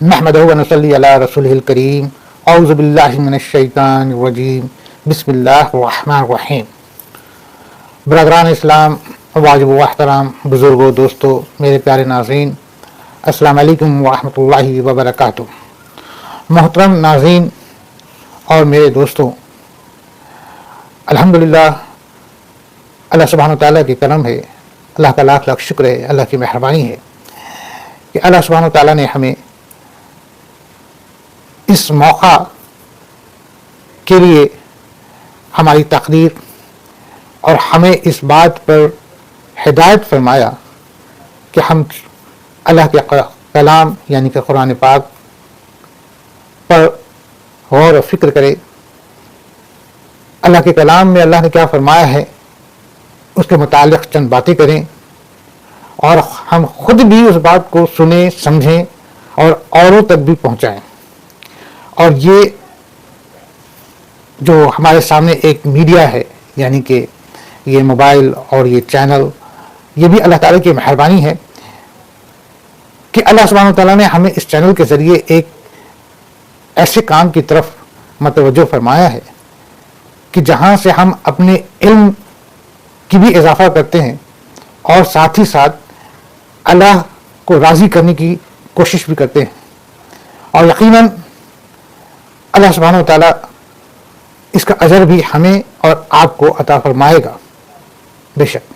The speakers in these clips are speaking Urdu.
نحمدہ و نصلی علی رسولہ الکریم اعوذ باللہ من الشیطان الرجیم بسم اللہ الرحمن الرحیم۔ برادران اسلام، واجب و احترام بزرگوں، دوستوں، میرے پیارے ناظرین، السلام علیکم ورحمۃ اللہ وبرکاتہ۔ محترم ناظرین اور میرے دوستوں، الحمدللہ اللہ سبحانہ تعالیٰ کی کرم ہے، اللہ کا لاکھ لاکھ شکر ہے، اللہ کی مہربانی ہے کہ اللہ سبحانہ تعالیٰ نے ہمیں اس موقع کے لیے ہماری تقدیر اور ہمیں اس بات پر ہدایت فرمایا کہ ہم اللہ کے کلام یعنی کہ قرآن پاک پر غور و فکر کریں، اللہ کے کلام میں اللہ نے کیا فرمایا ہے اس کے متعلق چند باتیں کریں اور ہم خود بھی اس بات کو سنیں، سمجھیں اور اوروں تک بھی پہنچائیں۔ اور یہ جو ہمارے سامنے ایک میڈیا ہے یعنی کہ یہ موبائل اور یہ چینل، یہ بھی اللہ تعالیٰ کی مہربانی ہے کہ اللہ سبحانہ تعالیٰ نے ہمیں اس چینل کے ذریعے ایک ایسے کام کی طرف متوجہ فرمایا ہے کہ جہاں سے ہم اپنے علم کی بھی اضافہ کرتے ہیں اور ساتھ ہی ساتھ اللہ کو راضی کرنے کی کوشش بھی کرتے ہیں، اور یقیناً اللہ سبحانہ و تعالیٰ اس کا اجر بھی ہمیں اور آپ کو عطا فرمائے گا۔ بے شک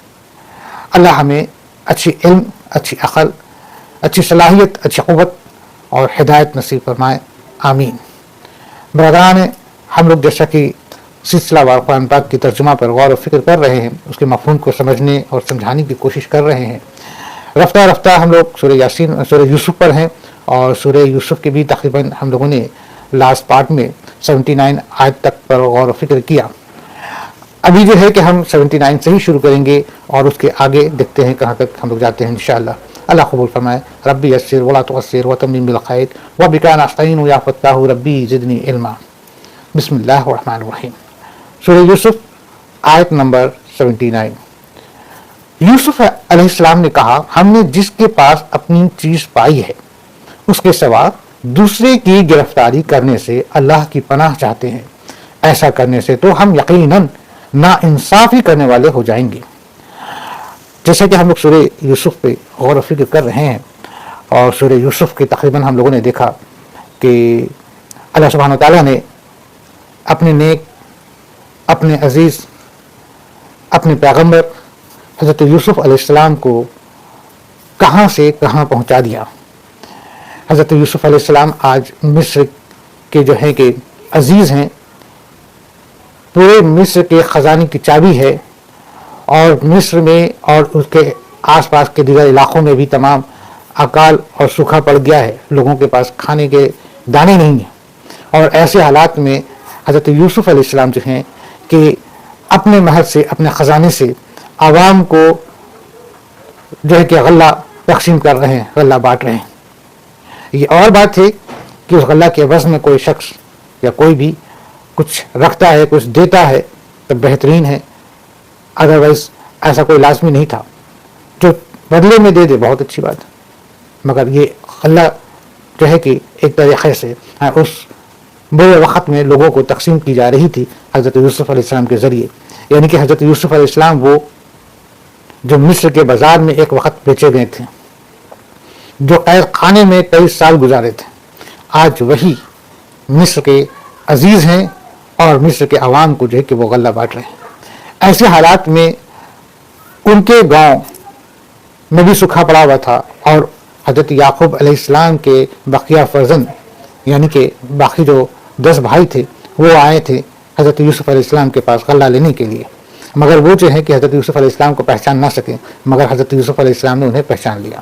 اللہ ہمیں اچھی علم، اچھی عقل، اچھی صلاحیت، اچھی قوت اور ہدایت نصیب فرمائے، آمین۔ برادران، ہم لوگ جیسا کہ سلسلہ وار قرآن پاک کی ترجمہ پر غور و فکر کر رہے ہیں، اس کے مفہوم کو سمجھنے اور سمجھانے کی کوشش کر رہے ہیں۔ رفتہ رفتہ ہم لوگ سورہ یوسف پر ہیں، اور سورہ یوسف کے بھی تقریباً ہم لوگوں نے لاسٹ پارٹ میں 79 آیت تک پر غور و فکر کیا۔ ابھی جو ہے کہ ہم 79 سے ہی شروع کریں گے اور اس کے آگے دیکھتے ہیں کہاں تک ہم لوگ جاتے ہیں انشاءاللہ۔ اللہ قبول فرمائے۔ ربی یسر ولا تعسر وتمم بالخیر وبک نستعین یا فتاح ربی زدنی علما۔ بسم اللہ الرحمن الرحیم۔ سورہ یوسف آیت نمبر 79۔ یوسف علیہ السلام نے کہا، ہم نے جس کے پاس اپنی چیز پائی ہے اس کے سوا دوسرے کی گرفتاری کرنے سے اللہ کی پناہ چاہتے ہیں، ایسا کرنے سے تو ہم یقیناً ناانصافی کرنے والے ہو جائیں گے۔ جیسا کہ ہم لوگ سورہ یوسف پہ غور و فکر کر رہے ہیں، اور سورہ یوسف کے تقریباً ہم لوگوں نے دیکھا کہ اللہ سبحانہ تعالیٰ نے اپنے نیک، اپنے عزیز، اپنے پیغمبر حضرت یوسف علیہ السلام کو کہاں سے کہاں پہنچا دیا۔ حضرت یوسف علیہ السلام آج مصر کے جو ہیں کہ عزیز ہیں، پورے مصر کے خزانے کی چابی ہے، اور مصر میں اور اس کے آس پاس کے دیگر علاقوں میں بھی تمام اکال اور سوکھا پڑ گیا ہے، لوگوں کے پاس کھانے کے دانے نہیں ہیں۔ اور ایسے حالات میں حضرت یوسف علیہ السلام جو ہیں کہ اپنے محل سے، اپنے خزانے سے عوام کو جو ہے کہ غلہ تقسیم کر رہے ہیں، غلہ بانٹ رہے ہیں۔ یہ اور بات ہے کہ اس غلہ کے عوض میں کوئی شخص یا کوئی بھی کچھ رکھتا ہے، کچھ دیتا ہے تو بہترین ہے، ادروائز ایسا کوئی لازمی نہیں تھا۔ جو بدلے میں دے دے بہت اچھی بات ہے، مگر یہ غلہ جو ہے کہ ایک طریقے سے اس برے وقت میں لوگوں کو تقسیم کی جا رہی تھی حضرت یوسف علیہ السلام کے ذریعے، یعنی کہ حضرت یوسف علیہ السلام وہ جو مصر کے بازار میں ایک وقت بیچے گئے تھے، جو قید خانے میں کئی سال گزارے تھے، آج وہی مصر کے عزیز ہیں اور مصر کے عوام کو جو ہے کہ وہ غلہ بانٹ رہے ہیں۔ ایسے حالات میں ان کے گاؤں میں بھی سوکھا پڑا ہوا تھا، اور حضرت یعقوب علیہ السلام کے بقیہ فرزند یعنی کہ باقی جو 10 بھائی تھے وہ آئے تھے حضرت یوسف علیہ السلام کے پاس غلہ لینے کے لیے، مگر وہ جو ہے کہ حضرت یوسف علیہ السلام کو پہچان نہ سکے، مگر حضرت یوسف علیہ السلام نے انہیں پہچان لیا،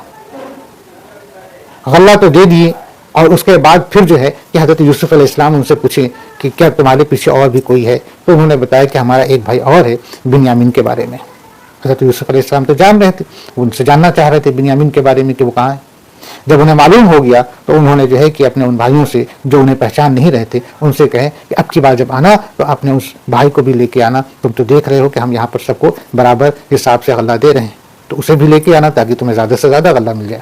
غلہ تو دے دیے۔ اور اس کے بعد پھر جو ہے کہ حضرت یوسف علیہ السلام ان سے پوچھیں کہ کیا تمہارے پیچھے اور بھی کوئی ہے، تو انہوں نے بتایا کہ ہمارا ایک بھائی اور ہے بنیامین کے بارے میں۔ حضرت یوسف علیہ السلام تو جان رہے تھے، ان سے جاننا چاہ رہے تھے بنیامین کے بارے میں کہ وہ کہاں ہے۔ جب انہیں معلوم ہو گیا تو انہوں نے جو ہے کہ اپنے ان بھائیوں سے جو انہیں پہچان نہیں رہے تھے ان سے کہیں کہ اب کی بار جب آنا تو اپنے اس بھائی کو بھی لے کے آنا، تم تو دیکھ رہے ہو کہ ہم یہاں پر سب کو برابر حساب سے غلہ دے رہے ہیں، تو اسے بھی لے کے آنا تاکہ تمہیں زیادہ سے زیادہ غلہ مل جائے۔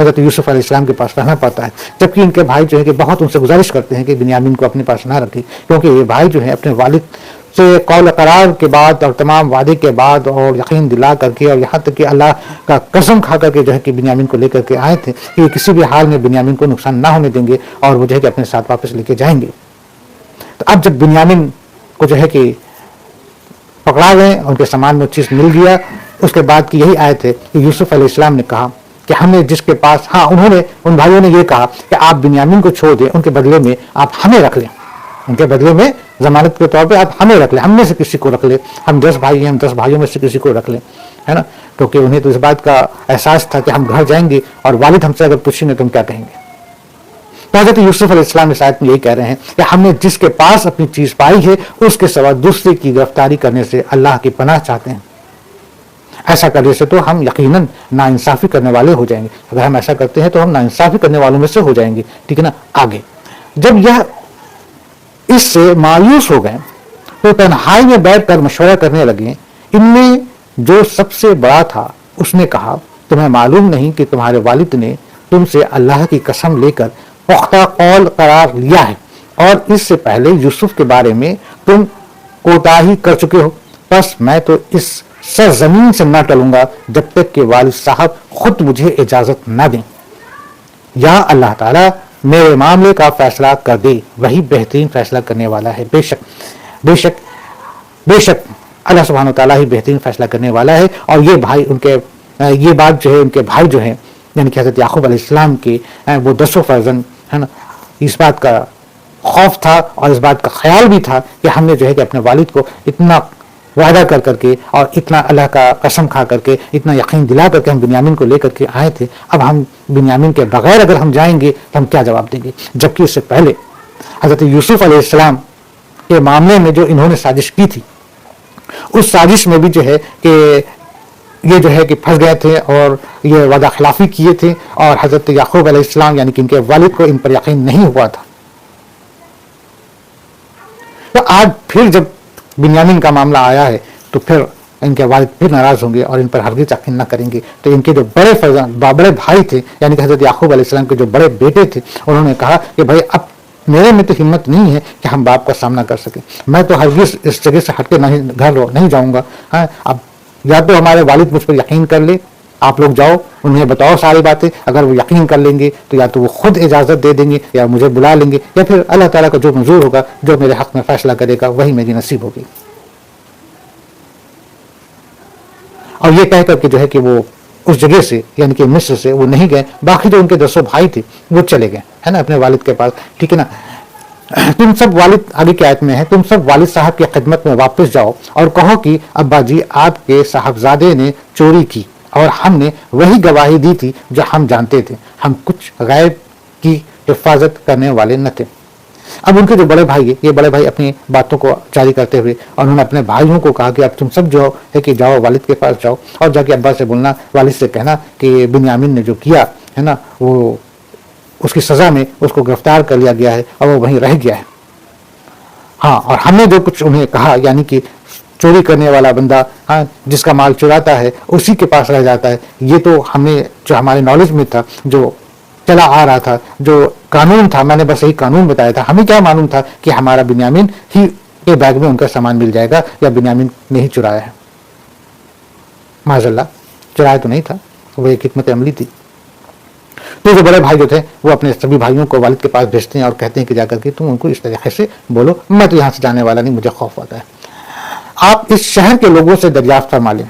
حضرت یوسف علیہ السلام کے پاس رہنا پڑتا ہے، جبکہ ان کے بھائی جو ہے کہ بہت ان سے گزارش کرتے ہیں کہ بنیامین کو اپنے پاس نہ رکھیں، کیونکہ یہ بھائی جو ہے اپنے والد سے قول قرار کے بعد اور تمام وعدے کے بعد اور یقین دلا کر کے اور یہاں تک کہ اللہ کا قسم کھا کر کے جو ہے کہ بنیامین کو لے کر کے آئے تھے کہ کسی بھی حال میں بنیامین کو نقصان نہ ہونے دیں گے اور وہ جو ہے کہ اپنے ساتھ واپس لے کے جائیں گے۔ تو اب جب بنیامین کو جو ہے کہ پکڑا گئے، ان کے سامان میں چیز مل گیا، اس کے بعد کی یہی آیت ہے کہ یوسف علیہ السلام نے کہا کہ ہم نے جس کے پاس، انہوں نے، ان بھائیوں نے یہ کہا کہ آپ بنیامین کو چھوڑ دیں، ان کے بدلے میں آپ ہمیں رکھ لیں، ان کے بدلے میں ضمانت کے طور پہ آپ ہمیں رکھ لیں، ہم میں سے کسی کو رکھ لیں، ہم 10 بھائی ہیں، ہم 10 بھائیوں میں سے کسی کو رکھ لیں، ہے نا، کیونکہ انہیں تو اس بات کا احساس تھا کہ ہم گھر جائیں گے اور والد ہم سے اگر پوچھیں گے تو ہم کیا کہیں گے۔ تو حضرت یوسف علیہ السلام اس آیت میں یہی کہہ رہے ہیں کہ ہم نے جس کے پاس اپنی چیز پائی ہے اس کے سوا دوسرے کی گرفتاری کرنے سے اللہ کی پناہ چاہتے ہیں۔ ایسا کرنے سے تو ہم یقیناً ناانصافی کرنے والے ہو جائیں گے، اگر ہم ایسا کرتے ہیں تو ہم ناانصافی کرنے والوں میں سے ہو جائیں گے، ٹھیک ہے نا۔ آگے جب یہ اس سے مایوس ہو گئے تو تنہائی میں بیٹھ کر مشورہ کرنے لگے، ان میں جو سب سے بڑا تھا اس نے کہا، تمہیں معلوم نہیں کہ تمہارے والد نے تم سے اللہ کی قسم لے کر پختہ قول قرار لیا ہے اور اس سے پہلے یوسف کے بارے میں تم کوتاہی کر چکے ہو، بس میں تو اس سرزمین سے نہ ٹلوں گا جب تک کہ والد صاحب خود مجھے اجازت نہ دیں۔ یا اللہ تعالیٰ میرے معاملے کا فیصلہ کر دے، وہی بہترین فیصلہ کرنے والا ہے۔ بے شک بے شک بے شک اللہ سبحانہ و تعالیٰ ہی بہترین فیصلہ کرنے والا ہے۔ اور یہ بھائی ان کے یہ بات جو ہے ان کے بھائی جو ہیں یعنی کہ حضرت یعقوب علیہ السلام کے وہ 10 فرزند ہے نا، اس بات کا خوف تھا اور اس بات کا خیال بھی تھا کہ ہم نے جو ہے کہ اپنے والد کو اتنا وعدہ کر کر کے اور اتنا اللہ کا قسم کھا کر کے اتنا یقین دلا کر کے ہم بنیامین کو لے کر کے آئے تھے، اب ہم بنیامین کے بغیر اگر ہم جائیں گے تو ہم کیا جواب دیں گے؟ جبکہ اس سے پہلے حضرت یوسف علیہ السلام کے معاملے میں جو انہوں نے سازش کی تھی، اس سازش میں بھی جو ہے کہ یہ جو ہے کہ پھنس گئے تھے اور یہ وعدہ خلافی کیے تھے، اور حضرت یعقوب علیہ السلام یعنی کہ ان کے والد کو ان پر یقین نہیں ہوا تھا۔ تو آج پھر جب بنیامین کا معاملہ آیا ہے تو پھر ان کے والد پھر ناراض ہوں گے اور ان پر ہرگز یقین نہ کریں گے۔ تو ان کے جو بڑے بھائی تھے یعنی کہ حضرت یعقوب علیہ السلام کے جو بڑے بیٹے تھے، انہوں نے کہا کہ بھائی اب میرے میں تو ہمت نہیں ہے کہ ہم باپ کا سامنا کر سکیں، میں تو ہرگز اس جگہ سے ہٹ کے گھر نہیں جاؤں گا۔ ہاں، اب یا تو ہمارے والد مجھ پر یقین کر لے، آپ لوگ جاؤ انہیں بتاؤ ساری باتیں، اگر وہ یقین کر لیں گے تو یا تو وہ خود اجازت دے دیں گے یا مجھے بلا لیں گے، یا پھر اللہ تعالیٰ کا جو منظور ہوگا، جو میرے حق میں فیصلہ کرے گا وہی میری نصیب ہوگی۔ اور یہ کہہ کر کے جو ہے کہ وہ اس جگہ سے یعنی کہ مصر سے وہ نہیں گئے، باقی جو ان کے 10 بھائی تھے وہ چلے گئے، ہے نا، اپنے والد کے پاس، ٹھیک ہے نا۔ تم سب والد، آگے کی آیت میں ہے، تم سب والد صاحب کی خدمت میں واپس جاؤ اور کہو کہ ابا جی آپ کے صاحبزادے نے چوری کی اور ہم نے وہی گواہی دی تھی جو ہم جانتے تھے، ہم کچھ غیب کی حفاظت کرنے والے نہ تھے۔ اب ان کے جو بڑے بھائی یہ بڑے بھائی اپنی باتوں کو جاری کرتے ہوئے اور انہوں نے اپنے بھائیوں کو کہا کہ اب تم سب جو ہے کہ جاؤ والد کے پاس جاؤ اور جا کے ابا سے بولنا، والد سے کہنا کہ بنیامین نے جو کیا ہے نا وہ اس کی سزا میں اس کو گرفتار کر لیا گیا ہے اور وہ وہیں رہ گیا ہے۔ ہاں، اور ہم نے جو کچھ انہیں کہا یعنی کہ چوری کرنے والا بندہ، ہاں، جس کا مال چراتا ہے اسی کے پاس رہ جاتا ہے، یہ تو ہمیں جو ہمارے نالج میں تھا، جو چلا آ رہا تھا، جو قانون تھا، میں نے بس یہی قانون بتایا تھا، ہمیں کیا معلوم تھا کہ ہمارا بنیامین ہی کے بیگ میں ان کا سامان مل جائے گا یا بنیامین نے ہی چرایا ہے۔ معاذ اللہ، چرایا تو نہیں تھا، وہ ایک حکمت عملی تھی۔ تو جو بڑے بھائی جو تھے وہ اپنے سبھی بھائیوں کو والد کے پاس بھیجتے ہیں اور کہتے ہیں کہ جا کر کے تم ان کو اس طریقے سے بولو، میں تو یہاں سے جانے والا نہیں، مجھے خوف ہوتا ہے، آپ اس شہر کے لوگوں سے دریافت فرما لیں۔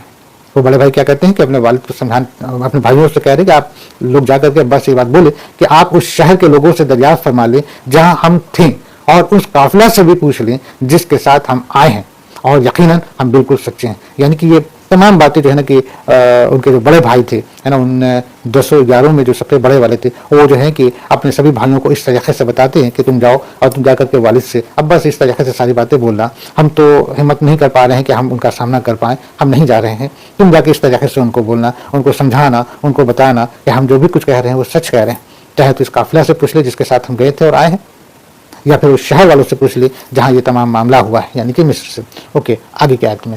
وہ بڑے بھائی کیا کرتے ہیں کہ اپنے والد کو سمجھانے، اپنے بھائیوں سے کہہ رہے کہ آپ لوگ جا کر کے ابا سے یہ بات بولے کہ آپ اس شہر کے لوگوں سے دریافت فرما لیں جہاں ہم تھے، اور اس قافلہ سے بھی پوچھ لیں جس کے ساتھ ہم آئے ہیں، اور یقیناً ہم بالکل سچے ہیں۔ یعنی کہ یہ تمام باتیں جو ہے نا کہ ان کے جو بڑے بھائی تھے ہے نا، ان 10 میں جو سب سے بڑے والے تھے، وہ جو ہے کہ اپنے سبھی بھائیوں کو اس طریقے سے بتاتے ہیں کہ تم جاؤ اور تم جا کر کے والد سے، ابا سے اس طریقے سے ساری باتیں بولنا، ہم تو ہمت نہیں کر پا رہے ہیں کہ ہم ان کا سامنا کر پائیں، ہم نہیں جا رہے ہیں، تم جا کے اس طریقے سے ان کو بولنا، ان کو سمجھانا، ان کو بتانا کہ ہم جو بھی کچھ کہہ رہے ہیں وہ سچ کہہ رہے ہیں، چاہے تو اس قافلہ سے پوچھ لے جس کے ساتھ ہم گئے تھے اور آئے ہیں، یا پھر اس شہر والوں سے پوچھ لے جہاں یہ تمام معاملہ ہوا ہے، یعنی کہ مصر سے۔ اوکے، آگے کی آیت میں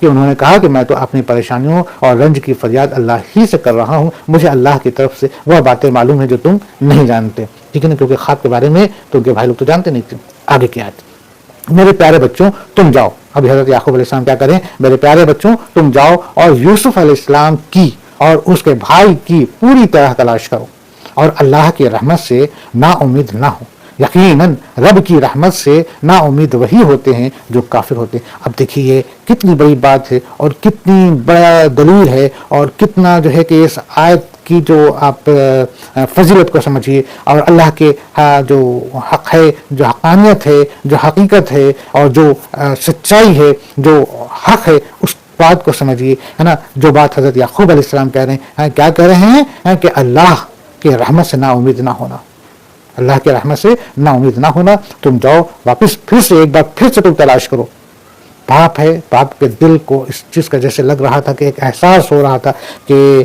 کہ انہوں نے کہا کہ میں تو اپنی پریشانیوں اور رنج کی فریاد اللہ ہی سے کر رہا ہوں، مجھے اللہ کی طرف سے وہ باتیں معلوم ہیں جو تم نہیں جانتے. ٹھیک ہے نا، کیونکہ خواب کے بارے میں تو ان کے بھائی لوگ تو جانتے نہیں تھے. آگے کیا ہے، میرے پیارے بچوں تم جاؤ. ابھی حضرت یعقوب علیہ السلام کیا کریں، میرے پیارے بچوں تم جاؤ اور یوسف علیہ السلام کی اور اس کے بھائی کی پوری طرح تلاش کرو اور اللہ کی رحمت سے نا امید نہ ہو. یقیناً رب کی رحمت سے نا امید وہی ہوتے ہیں جو کافر ہوتے ہیں. اب دیکھیے یہ کتنی بڑی بات ہے اور کتنی بڑا دلیل ہے اور کتنا جو ہے کہ اس آیت کی جو آپ فضیلت کو سمجھیے اور اللہ کے جو حق ہے، جو حقانیت ہے، جو حقیقت ہے اور جو سچائی ہے، جو حق ہے، اس بات کو سمجھیے، ہے نا. جو بات حضرت یعقوب علیہ السلام کہہ رہے ہیں، کیا کہہ رہے ہیں کہ اللہ کی رحمت سے نا امید نہ ہونا، اللہ کی رحمت سے نا امید نہ ہونا. تم جاؤ واپس پھر سے ایک بار پھر سے تم تلاش کرو. باپ ہے، باپ کے دل کو اس چیز کا جیسے لگ رہا تھا کہ ایک احساس ہو رہا تھا کہ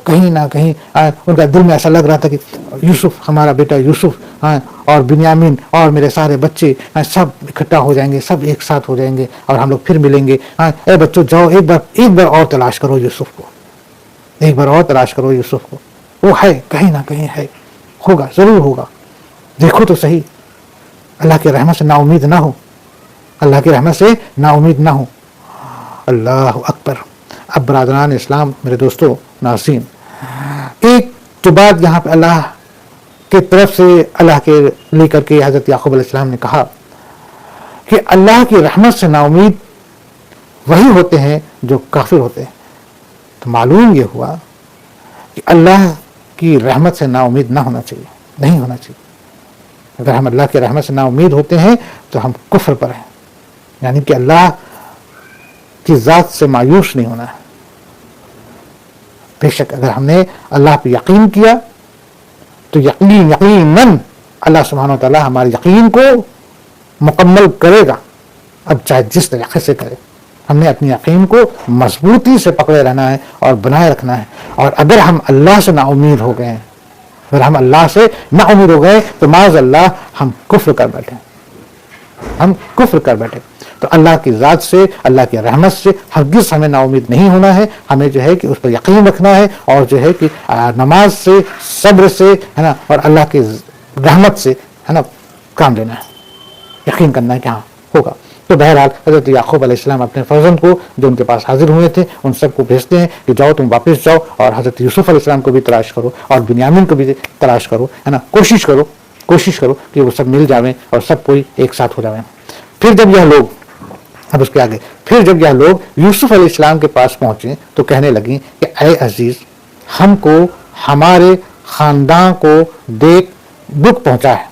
کہیں نہ کہیں ان کا دل میں ایسا لگ رہا تھا کہ یوسف، ہمارا بیٹا یوسف اور بنیامین اور میرے سارے بچے سب اکٹھا ہو جائیں گے، سب ایک ساتھ ہو جائیں گے اور ہم لوگ پھر ملیں گے. اے بچوں جاؤ ایک بار اور تلاش کرو یوسف کو، ایک بار اور تلاش کرو یوسف کو. وہ ہے، کہیں نہ کہیں ہے، ہوگا، ضرور ہوگا. دیکھو تو صحیح. اللہ کی رحمت سے نا امید نہ ہو، اللہ کی رحمت سے نا امید نہ ہو. اللہ اکبر. اب برادران اسلام، میرے دوستو ناظرین، ایک جو بات یہاں پہ اللہ کی طرف سے اللہ کے لے کر کے حضرت یعقوب علیہ السلام نے کہا کہ اللہ کی رحمت سے نا امید وہی ہوتے ہیں جو کافر ہوتے ہیں. تو معلوم یہ ہوا کہ اللہ کی رحمت سے نا امید نہ ہونا چاہیے، نہیں ہونا چاہیے. اگر ہم اللہ کی رحمت سے نا امید ہوتے ہیں تو ہم کفر پر ہیں، یعنی کہ اللہ کی ذات سے مایوس نہیں ہونا ہے. بے شک اگر ہم نے اللہ پہ یقین کیا تو یقیناً اللہ سبحانہ و تعالیٰ ہمارے یقین کو مکمل کرے گا. اب چاہے جس طریقے سے کرے، ہم نے اپنی یقین کو مضبوطی سے پکڑے رہنا ہے اور بنائے رکھنا ہے. اور اگر ہم اللہ سے نا امید ہو گئے ہیں، اگر ہم اللہ سے نا امید ہو گئے تو معاذ اللہ ہم کفر کر بیٹھے، ہم کفر کر بیٹھے. تو اللہ کی ذات سے، اللہ کی رحمت سے ہرگز ہمیں نا امید نہیں ہونا ہے. ہمیں جو ہے کہ اس پر یقین رکھنا ہے اور جو ہے کہ نماز سے، صبر سے، ہے نا، اور اللہ کی رحمت سے، ہے نا، کام لینا ہے، یقین کرنا ہے کہ ہاں ہوگا. تو بہرحال حضرت یعقوب علیہ السلام اپنے فرزند کو جو ان کے پاس حاضر ہوئے تھے ان سب کو بھیجتے ہیں کہ جاؤ تم واپس جاؤ اور حضرت یوسف علیہ السلام کو بھی تلاش کرو اور بنیامین کو بھی تلاش کرو، ہے نا. کوشش کرو کہ وہ سب مل جاویں اور سب کوئی ایک ساتھ ہو جاویں. پھر جب یہ لوگ، اب اس کے آگے، پھر جب یہ لوگ یوسف علیہ السلام کے پاس پہنچے تو کہنے لگیں کہ اے عزیز، ہم کو ہمارے خاندان کو دیکھ دکھ پہنچا ہے،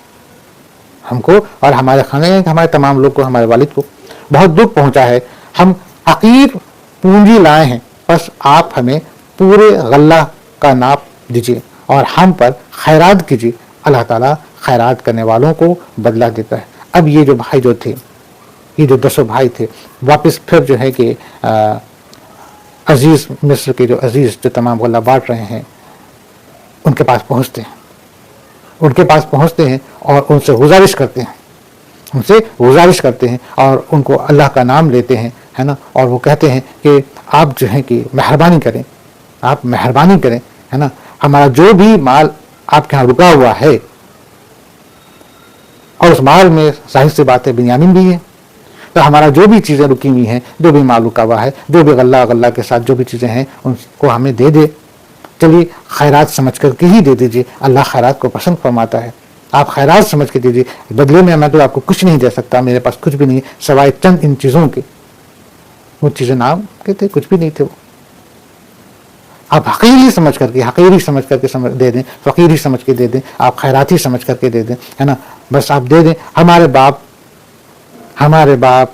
ہم کو اور ہمارے خاندان، ہمارے تمام لوگ کو، ہمارے والد کو بہت دکھ پہنچا ہے. ہم حقیر پونجی لائے ہیں، بس آپ ہمیں پورے غلہ کا ناپ دیجیے اور ہم پر خیرات کیجیے. اللہ تعالیٰ خیرات کرنے والوں کو بدلہ دیتا ہے. اب یہ جو بھائی جو تھے، یہ جو 10 بھائی تھے، واپس پھر جو ہے کہ عزیز مصر کے جو عزیز جو تمام غلہ بانٹ رہے ہیں ان کے پاس پہنچتے ہیں اور ان سے گزارش کرتے ہیں اور ان کو اللہ کا نام لیتے ہیں، ہے نا. اور وہ کہتے ہیں کہ آپ جو ہے کہ مہربانی کریں، ہے نا. ہمارا جو بھی مال آپ کے ہاں رکا ہوا ہے، اور اس مال میں ظاہر سی بات ہے بنیامین بھی ہے، تو ہمارا جو بھی چیزیں رکی ہوئی ہیں، جو بھی مال رکا ہوا ہے، جو بھی غلہ کے ساتھ جو بھی چیزیں ہیں ان کو ہمیں دے دے. چلیے خیرات سمجھ کر کے ہی دے دیجیے، اللہ خیرات کو پسند فرماتا ہے. آپ خیرات سمجھ کے دیجیے، بدلے میں تو آپ کو کچھ نہیں دے سکتا، میرے پاس کچھ بھی نہیں سوائے چند ان چیزوں کے. وہ چیزیں نام کے تھے، کچھ بھی نہیں تھے. وہ آپ حقیری سمجھ کر کے دے دیں، فقیری سمجھ کے دے دیں، آپ خیراتی سمجھ کر کے دے دیں، ہے نا. بس آپ دے دیں. ہمارے باپ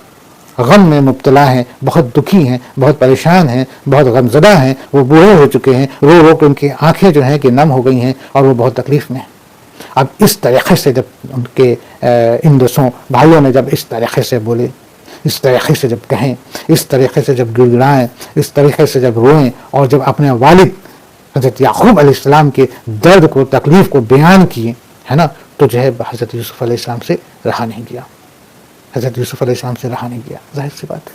غم میں مبتلا ہیں، بہت دکھی ہیں، بہت پریشان ہیں، بہت غمزدہ ہیں، وہ بوڑھے ہو چکے ہیں، رو کے ان کی آنکھیں جو ہیں کہ نم ہو گئی ہیں اور وہ بہت تکلیف میں ہیں. اب اس طریقے سے جب ان کے ان 10 بھائیوں نے جب اس طریقے سے بولے، اس طریقے سے جب کہیں، اس طریقے سے جب گڑگڑائیں، اس طریقے سے جب روئیں اور جب اپنے والد حضرت یعقوب علیہ السلام کے درد کو، تکلیف کو بیان کیے، ہے نا، تو جو ہے حضرت یوسف علیہ السلام سے رہا نہیں گیا. ظاہر سی بات ہے.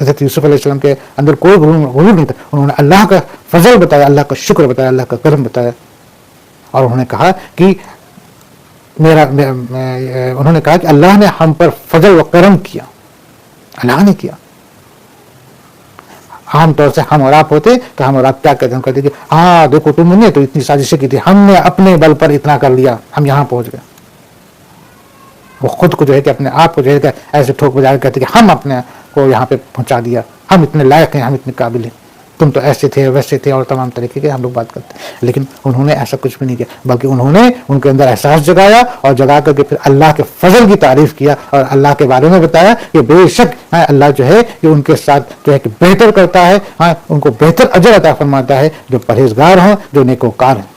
حضرت یوسف علیہ السلام کے اندر کوئی غرور نہیں تھا. انہوں نے اللہ کا فضل بتایا, اللہ کا شکر بتایا, اللہ کا کرم بتایا, اور انہوں نے کہا کہ اللہ نے ہم پر فضل و کرم کیا, اللہ نے کیا. عام طور سے ہم اور آپ ہوتے تو ہم اور آپ کیا کہتے ہیں, کہتے کہ ہاں دیکھو تم نے تو اتنی سازشیں کی تھی, ہم نے اپنے بل پر اتنا کر لیا, ہم یہاں پہنچ گئے. وہ خود کو جو ہے کہ اپنے آپ کو جو ہے کہ ایسے ٹھوک بجا کے کہتے کہ ہم اپنے کو یہاں پہ پہنچا دیا, ہم اتنے لائق ہیں, ہم اتنے قابل ہیں, تم تو ایسے تھے ویسے تھے, اور تمام طریقے کے ہم لوگ بات کرتے ہیں. لیکن انہوں نے ایسا کچھ بھی نہیں کیا, بلکہ انہوں نے ان کے اندر احساس جگایا, اور جگا کر کے پھر اللہ کے فضل کی تعریف کیا, اور اللہ کے بارے میں بتایا کہ بے شک اللہ جو ہے کہ ان کے ساتھ جو ہے کہ بہتر کرتا ہے, ان کو بہتر اجر عطا فرماتا ہے جو پرہیزگار ہوں, جو نیکوکار ہیں,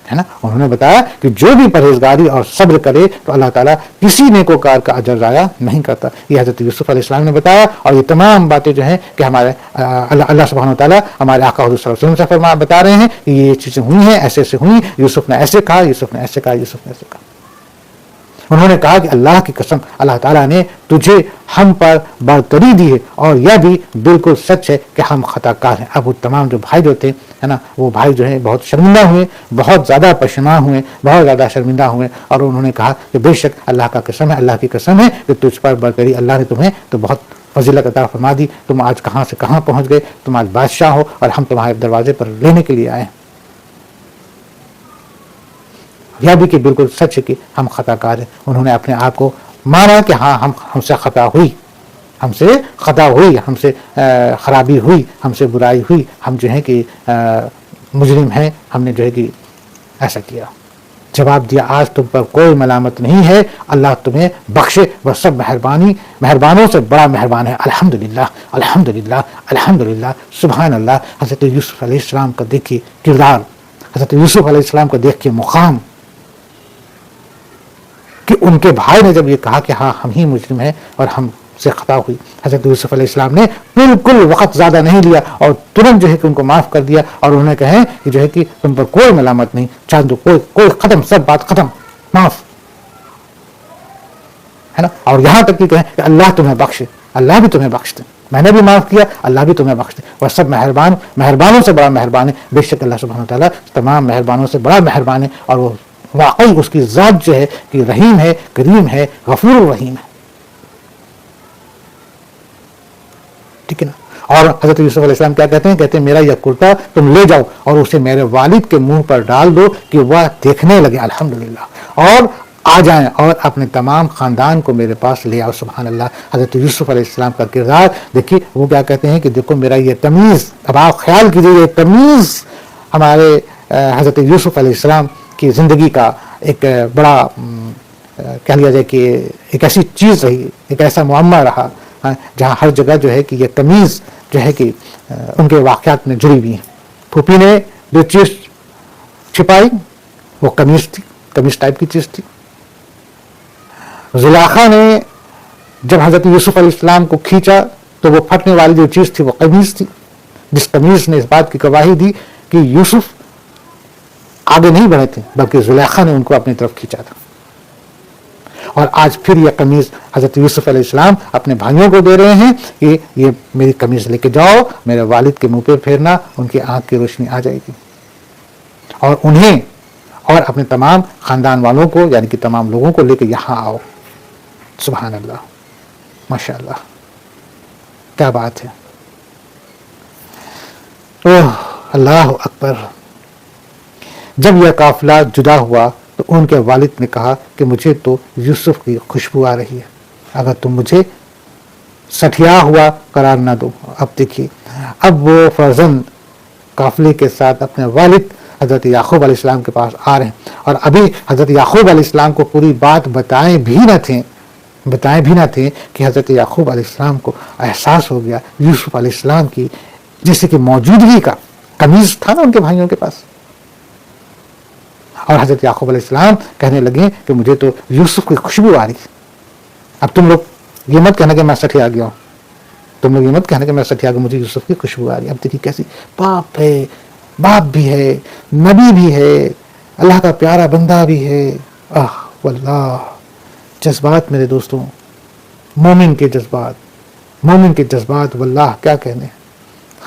ہے نا. انہوں نے بتایا کہ جو بھی پرہیزگاری اور صبر کرے تو اللہ تعالیٰ کسی نیکوکار کا اجر ضائع نہیں کرتا. یہ حضرت یوسف علیہ السلام نے بتایا, اور یہ تمام باتیں جو ہیں کہ ہمارے اللہ سبحانہ و تعالیٰ ہمارے آقا حضور صلی اللہ علیہ وسلم سے بتا رہے ہیں کہ یہ چیزیں ہوئی ہیں, ایسے ایسے ہوئی, یوسف نے ایسے کہا, یوسف نے ایسے کہا, یوسف نے ایسے کہا. انہوں نے کہا کہ اللہ کی قسم, اللہ تعالیٰ نے تجھے ہم پر برتری دی ہے, اور یہ بھی بالکل سچ ہے کہ ہم خطا کار ہیں. اب وہ تمام جو بھائی جو تھے, ہے نا, وہ بھائی جو ہیں بہت شرمندہ ہوئے, بہت زیادہ پشیمان ہوئے, بہت زیادہ شرمندہ ہوئے, اور انہوں نے کہا کہ بے شک اللہ کا قسم ہے, اللہ کی قسم ہے کہ تجھ پر برتری اللہ نے تمہیں تو بہت فضیلت عطا فرما دی, تم آج کہاں سے کہاں پہنچ گئے, تم آج بادشاہ ہو, اور ہم تمہارے دروازے پر لینے کے لیے آئے ہیں. یہ بھی کہ بالکل سچ ہے کہ ہم خطا کار ہیں. انہوں نے اپنے آپ کو مانا کہ ہاں ہم سے خطا ہوئی, ہم سے خطا ہوئی, ہم سے خرابی ہوئی, ہم سے برائی ہوئی, ہم جو ہے کہ مجرم ہیں, ہم نے جو ہے کہ ایسا کیا. جواب دیا, آج تم پر کوئی ملامت نہیں ہے, اللہ تمہیں بخشے, وہ سب مہربانوں سے بڑا مہربان ہے. الحمدللہ الحمدللہ الحمدللہ, سبحان اللہ. حضرت یوسف علیہ السلام کا دیکھیے کردار, حضرت یوسف علیہ السلام کا دیکھیے مقام, کہ ان کے بھائی نے جب یہ کہا کہ ہاں ہم ہی مجرم ہیں اور ہم سے خطا ہوئی, حضرت یوسف علیہ السلام نے بالکل وقت زیادہ نہیں لیا, اور ترنت جو ہے کہ ان کو معاف کر دیا, اور انہوں نے کہا کہ جو ہے کہ تم پر کوئی ملامت نہیں, چاندو کوئی ختم, سب بات ختم, معاف, ہے نا. اور یہاں تک کہ کہیں کہ اللہ تمہیں بخشے, اللہ بھی تمہیں بخش دے, میں نے بھی معاف کیا, اللہ بھی تمہیں بخش دے. وہ سب مہربانوں سے بڑا مہربان ہے. بے شک اللہ سبحانہ وتعالیٰ تمام مہربانوں سے بڑا مہربان ہے, اور وہ واقعی اس کی ذات جو ہے کہ رحیم ہے, کریم ہے, غفور الرحیم ہے. ٹھیک ہے نا. اور حضرت یوسف علیہ السلام کیا کہتے ہیں, کہتے ہیں میرا یہ کرتا تم لے جاؤ اور اسے میرے والد کے منہ پر ڈال دو کہ وہ دیکھنے لگے, الحمدللہ, اور آ جائیں اور اپنے تمام خاندان کو میرے پاس لے آؤ. سبحان اللہ. حضرت یوسف علیہ السلام کا کردار دیکھیے, وہ کیا کہتے ہیں کہ دیکھو میرا یہ تمیز, اب آپ خیال کیجیے یہ تمیز ہمارے حضرت یوسف علیہ السلام کی زندگی کا ایک بڑا کہہ لیا جائے کہ ایک ایسی چیز رہی, ایک ایسا معمہ رہا جہاں ہر جگہ جو ہے کہ یہ تمیز جو ہے کہ ان کے واقعات میں جڑی ہوئی ہیں. پھوپھی نے جو چیز چھپائی وہ قمیص تھی, قمیص ٹائپ کی چیز تھی. زلیخا نے جب حضرت یوسف علیہ السلام کو کھینچا تو وہ پھٹنے والی جو چیز تھی وہ قمیص تھی, جس قمیص نے اس بات کی گواہی دی کہ یوسف آگے نہیں بڑھے تھے بلکہ زلیخا نے ان کو اپنی طرف کھینچا تھا. اور آج پھر یہ قمیض حضرت یوسف علیہ السلام اپنے بھائیوں کو دے رہے ہیں کہ یہ میری قمیض لے کے جاؤ, میرے والد کے منہ پہ پھیرنا, ان کی آنکھ کی روشنی آ جائے گی, اور انہیں اور اپنے تمام خاندان والوں کو یعنی کہ تمام لوگوں کو لے کے یہاں آؤ. سبحان اللہ, ماشاء اللہ, کیا بات ہے. اوہ اللہ اکبر. جب یہ قافلہ جدا ہوا تو ان کے والد نے کہا کہ مجھے تو یوسف کی خوشبو آ رہی ہے, اگر تم مجھے سٹھیا ہوا قرار نہ دو. اب دیکھیے, اب وہ فرزند قافلے کے ساتھ اپنے والد حضرت یعقوب علیہ السلام کے پاس آ رہے ہیں, اور ابھی حضرت یعقوب علیہ السلام کو پوری بات بتائیں بھی نہ تھے کہ حضرت یعقوب علیہ السلام کو احساس ہو گیا یوسف علیہ السلام کی جیسے کہ موجودگی کا. قمیض تھا نا ان کے بھائیوں کے پاس, اور حضرت یعقوب علیہ السلام کہنے لگے کہ مجھے تو یوسف کی خوشبو آ رہی. اب تم لوگ یہ مت کہنا کہ میں سٹھیا گیا ہوں, تم لوگ یہ مت کہنا کہ میں سٹھیا گیا, مجھے یوسف کی خوشبو آ رہی. اب دیکھیے کیسی باپ ہے, باپ بھی ہے, نبی بھی ہے, اللہ کا پیارا بندہ بھی ہے. واللہ جذبات میرے دوستوں, مومن کے جذبات واللہ کیا کہنے.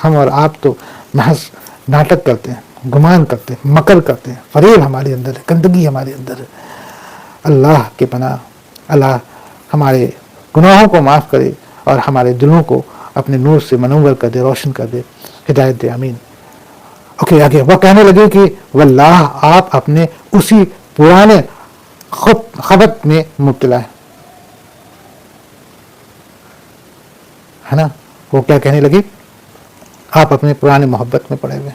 ہم اور آپ تو محض ناٹک کرتے ہیں، گمان کرتے ہیں، مکر کرتے ہیں، فریب ہمارے اندر ہے، گندگی ہمارے اندر ہے. اللہ کے پناہ، اللہ ہمارے گناہوں کو معاف کرے اور ہمارے دلوں کو اپنے نور سے منور کر دے، روشن کر دے، ہدایت دے. آمین. اوکے، آگے وہ کہنے لگے کہ واللہ آپ اپنے اسی پرانے خبت میں مبتلا ہے نا. وہ کیا کہنے لگے؟ آپ اپنے پرانے محبت میں پڑے ہوئے.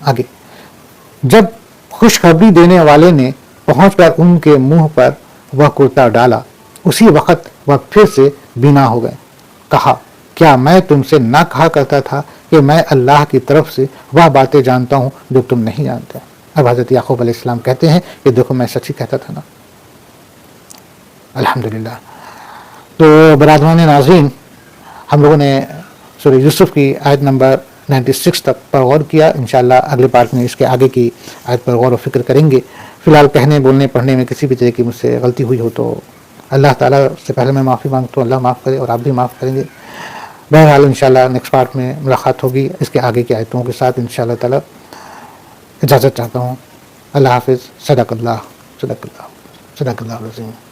آگے، جب خوشخبری دینے والے نے پہنچ کر ان کے منہ پر وہ کرتا ڈالا، اسی وقت وہ پھر سے بینا ہو گئے. کہا، کیا میں تم سے نہ کہا کرتا تھا کہ میں اللہ کی طرف سے وہ باتیں جانتا ہوں جو تم نہیں جانتے. اب حضرت یعقوب علیہ السلام کہتے ہیں کہ دیکھو میں سچ ہی کہتا تھا نا. الحمدللہ. تو برادران ناظرین، ہم لوگوں نے سورہ یوسف کی آیت نمبر 96 تک پر غور کیا. انشاءاللہ اگلے پارٹ میں اس کے آگے کی آیت پر غور و فکر کریں گے. فی الحال کہنے بولنے پڑھنے میں کسی بھی طرح کی مجھ سے غلطی ہوئی ہو تو اللہ تعالیٰ سے پہلے میں معافی مانگتا ہوں، اللہ معاف کرے اور آپ بھی معاف کریں گے. بہرحال انشاءاللہ نیکسٹ پارٹ میں ملاقات ہوگی اس کے آگے کی آیتوں کے ساتھ. انشاءاللہ تعالیٰ اجازت چاہتا ہوں. اللہ حافظ. صدق اللہ العظیم.